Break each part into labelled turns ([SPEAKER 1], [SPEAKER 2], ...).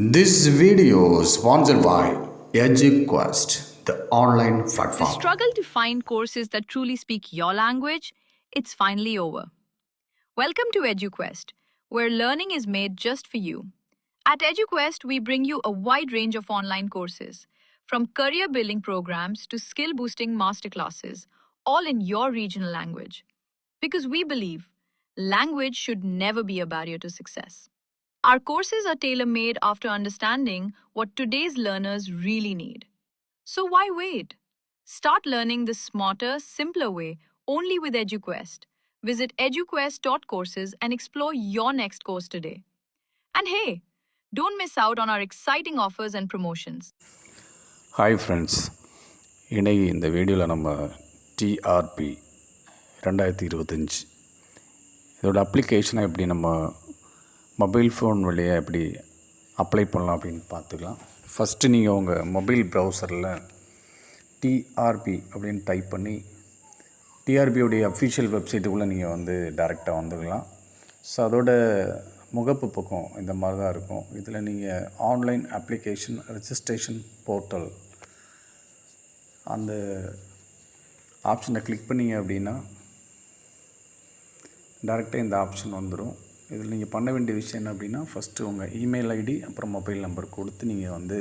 [SPEAKER 1] This video is sponsored by EduQuest, the online
[SPEAKER 2] The
[SPEAKER 1] platform.
[SPEAKER 2] struggle to find courses that truly speak your language, it's finally over. Welcome to EduQuest, where learning is made just for you. At EduQuest, we bring you a wide range of online courses, from career building programs to skill boosting masterclasses, all in your regional language. Because we believe language should never be a barrier to success. Our courses are tailor made after understanding what today's learners really need. So why wait? Start learning the smarter, simpler way only with EduQuest. Visit eduquest.courses and explore your next course today. And hey, don't miss out on our exciting offers and promotions.
[SPEAKER 3] Hi friends, இன்னைக்கு இந்த வீடியோவில் நம்ம TRP 2025 இதோட அப்ளிகேஷனை எப்படி நம்ம mobile phone வழியாக எப்படி அப்ளை பண்ணலாம் அப்படின்னு பார்த்துக்கலாம். ஃபஸ்ட்டு நீங்கள் உங்கள் மொபைல் ப்ரௌசரில் டிஆர்பி அப்படின்னு டைப் பண்ணி டிஆர்பியோடைய அஃபிஷியல் வெப்சைட்டுக்குள்ளே நீங்கள் டைரெக்டாக வந்துக்கலாம். ஸோ அதோட முகப்பு பக்கம் இந்த மாதிரி தான் இருக்கும். இதில் நீங்கள் ஆன்லைன் அப்ளிகேஷன் ரெஜிஸ்ட்ரேஷன் போர்ட்டல் அந்த ஆப்ஷனை கிளிக் பண்ணிங்க அப்படின்னா டைரெக்டாக இந்த ஆப்ஷன் வந்துடும். இதில் நீங்கள் பண்ண வேண்டிய விஷயம் என்ன அப்படின்னா, ஃபஸ்ட்டு உங்கள் இமெயில் ஐடி அப்புறம் மொபைல் நம்பர் கொடுத்து நீங்கள்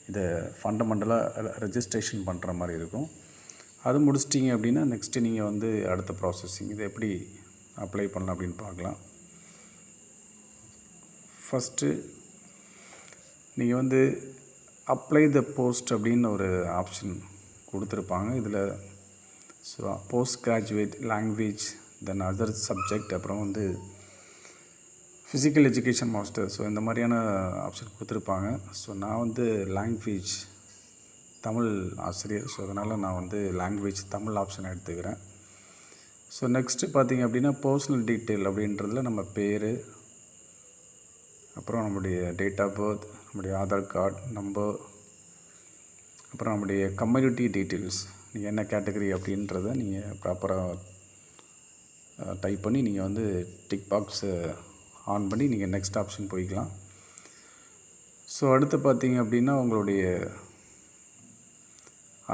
[SPEAKER 3] இதை ஃபண்டமெண்டலாக ரெஜிஸ்ட்ரேஷன் பண்ணுற மாதிரி இருக்கும். அது முடிச்சிட்டிங்க அப்படின்னா நெக்ஸ்ட்டு நீங்கள் அடுத்த ப்ராசஸிங் இதை எப்படி அப்ளை பண்ணலாம் அப்படின்னு பார்க்கலாம். ஃபஸ்ட்டு நீங்கள் அப்ளை த போஸ்ட் அப்படின்னு ஒரு ஆப்ஷன் கொடுத்துருப்பாங்க. இதில் post graduate language then other subject அப்புறம் ஃபிசிக்கல் எஜுகேஷன் மாஸ்டர், ஸோ இந்த மாதிரியான ஆப்ஷன் கொடுத்துருப்பாங்க. ஸோ நான் லாங்குவேஜ் தமிழ் ஆசிரியர், ஸோ அதனால் நான் லாங்குவேஜ் தமிழ் ஆப்ஷனை எடுத்துக்கிறேன். ஸோ நெக்ஸ்ட்டு பார்த்திங்க அப்படின்னா பர்சனல் டீட்டெயில் அப்படின்றதுல நம்ம பேர், அப்புறம் நம்முடைய டேட் ஆஃப் பர்த், நம்முடைய ஆதார் கார்டு நம்பர், அப்புறம் நம்முடைய கம்யூனிட்டி டீட்டெயில்ஸ், நீங்கள் என்ன கேட்டகரி அப்படின்றத நீங்கள் ப்ராப்பராக டைப் பண்ணி நீங்கள் டிக் பாக்ஸை ஆன் பண்ணி நீங்கள் நெக்ஸ்ட் ஆப்ஷன் போய்க்கலாம். ஸோ அடுத்து பார்த்தீங்க அப்படின்னா உங்களுடைய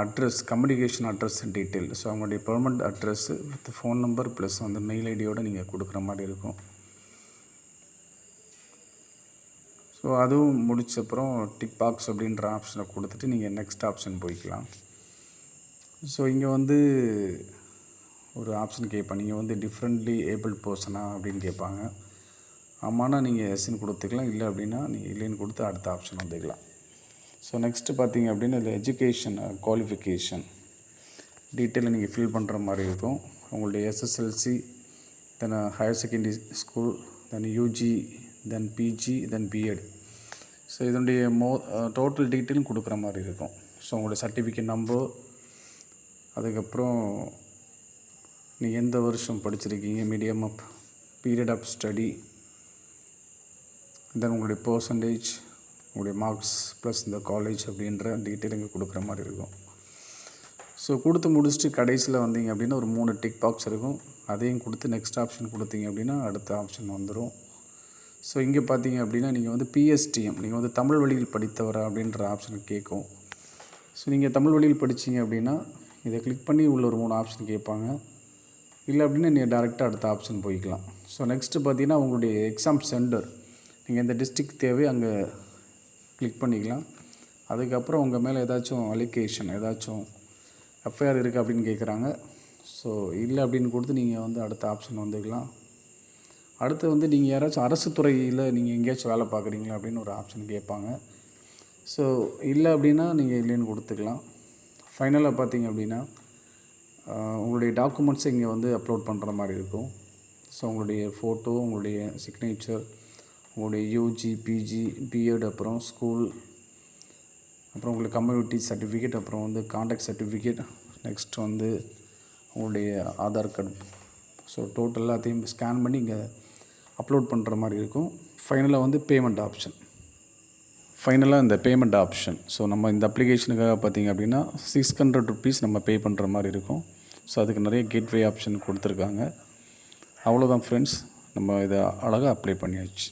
[SPEAKER 3] address, communication address detail, so அவங்களுடைய permanent address with phone number plus mail ஐடியோடு நீங்கள் கொடுக்குற மாதிரி இருக்கும். ஸோ அதுவும் முடிச்சப்புறம் டிக் பாக்ஸ் அப்படின்ற ஆப்ஷனை கொடுத்துட்டு நீங்கள் நெக்ஸ்ட் ஆப்ஷன் போய்க்கலாம். ஸோ இங்கே ஒரு ஆப்ஷன் கேட்பாங்க, நீங்கள் டிஃப்ரெண்ட்லி ஏபிள்ட் பர்சனா அப்படின்னு கேட்பாங்க. ஆமான்னா நீங்கள் எஸ்ன்னு கொடுத்துக்கலாம், இல்லை அப்படின்னா நீங்கள் இல்லைன்னு கொடுத்து அடுத்த ஆப்ஷன் வந்துக்கலாம். ஸோ நெக்ஸ்ட்டு பார்த்தீங்க அப்படின்னா இதில் எஜுகேஷன் குவாலிஃபிகேஷன் டீட்டெயிலை நீங்கள் ஃபில் பண்ணுற மாதிரி இருக்கும். உங்களுடைய SSLC, then higher secondary school, then UG, then PG, then BEd, so இதனுடைய டோட்டல் டீட்டெயிலும் கொடுக்குற மாதிரி இருக்கும். ஸோ உங்களுடைய சர்டிஃபிகேட் நம்பர், அதுக்கப்புறம் நீங்கள் எந்த வருஷம் படிச்சிருக்கீங்க, medium of period of study, then உங்களுடைய பர்சன்டேஜ், உங்களுடைய மார்க்ஸ் ப்ளஸ் இந்த காலேஜ் அப்படின்ற டீட்டெயில் இங்கே கொடுக்குற மாதிரி இருக்கும். ஸோ கொடுத்து முடிச்சுட்டு கடைசியில் வந்தீங்க அப்படின்னா ஒரு 3 டிக் பாக்ஸ் இருக்கும். அதையும் கொடுத்து நெக்ஸ்ட் ஆப்ஷன் கொடுத்தீங்க அப்படின்னா அடுத்த ஆப்ஷன் வந்துடும். ஸோ இங்கே பார்த்தீங்க அப்படின்னா நீங்கள் பிஎஸ்டிஎம், நீங்கள் தமிழ் வழியில் படித்தவரா அப்படின்ற ஆப்ஷன் கேட்கும். ஸோ நீங்கள் தமிழ் வழியில் படித்தீங்க அப்படின்னா இதை கிளிக் பண்ணி உள்ள ஒரு 3 ஆப்ஷன் கேட்பாங்க. இல்லை அப்படின்னா நீங்கள் டேரெக்டாக அடுத்த ஆப்ஷன் போய்க்கலாம். ஸோ நெக்ஸ்ட்டு பார்த்தீங்கன்னா உங்களுடைய எக்ஸாம் சென்டர், நீங்கள் எந்த டிஸ்ட்ரிக்ட் தேவையோ அங்கே கிளிக் பண்ணிக்கலாம். அதுக்கப்புறம் உங்கள் மேலே ஏதாச்சும் அலிகேஷன், ஏதாச்சும் எஃப்ஐஆர் இருக்குது அப்படின்னு கேட்குறாங்க. ஸோ இல்லை அப்படின்னு கொடுத்து நீங்கள் அடுத்த ஆப்ஷன் வந்துக்கலாம். அடுத்து நீங்கள் யாராச்சும் அரசு துறையில் நீங்கள் எங்கேயாச்சும் வேலை பார்க்குறீங்களா அப்படின்னு ஒரு ஆப்ஷன் கேட்பாங்க. ஸோ இல்லை அப்படின்னா நீங்கள் இல்லைன்னு கொடுத்துக்கலாம். ஃபைனலாக பார்த்தீங்க அப்படின்னா உங்களுடைய டாக்குமெண்ட்ஸை இங்கே அப்லோட் பண்ணுற மாதிரி இருக்கும். ஸோ உங்களுடைய ஃபோட்டோ, உங்களுடைய சிக்னேச்சர், உங்களுடைய யூஜி, பிஜி, பிஎட், அப்புறம் ஸ்கூல், அப்புறம் உங்களுக்கு கம்யூனிட்டி சர்டிஃபிகேட், அப்புறம் கான்டாக்ட் சர்டிஃபிகேட், நெக்ஸ்ட் உங்களுடைய ஆதார் கார்டு, ஸோ டோட்டல் எல்லாத்தையும் ஸ்கேன் பண்ணி இங்கே அப்லோட் பண்ணுற மாதிரி இருக்கும். ஃபைனலாக பேமெண்ட் ஆப்ஷன், இந்த பேமெண்ட் ஆப்ஷன். ஸோ நம்ம இந்த அப்ளிகேஷனுக்காக பார்த்திங்க அப்படின்னா 600 ருபீஸ் நம்ம பே பண்ணுற மாதிரி இருக்கும். ஸோ அதுக்கு நிறைய கேட்வே ஆப்ஷன் கொடுத்துருக்காங்க. அவ்வளோதான் ஃப்ரெண்ட்ஸ், நம்ம இதை அழகாக அப்ளை பண்ணியாச்சு.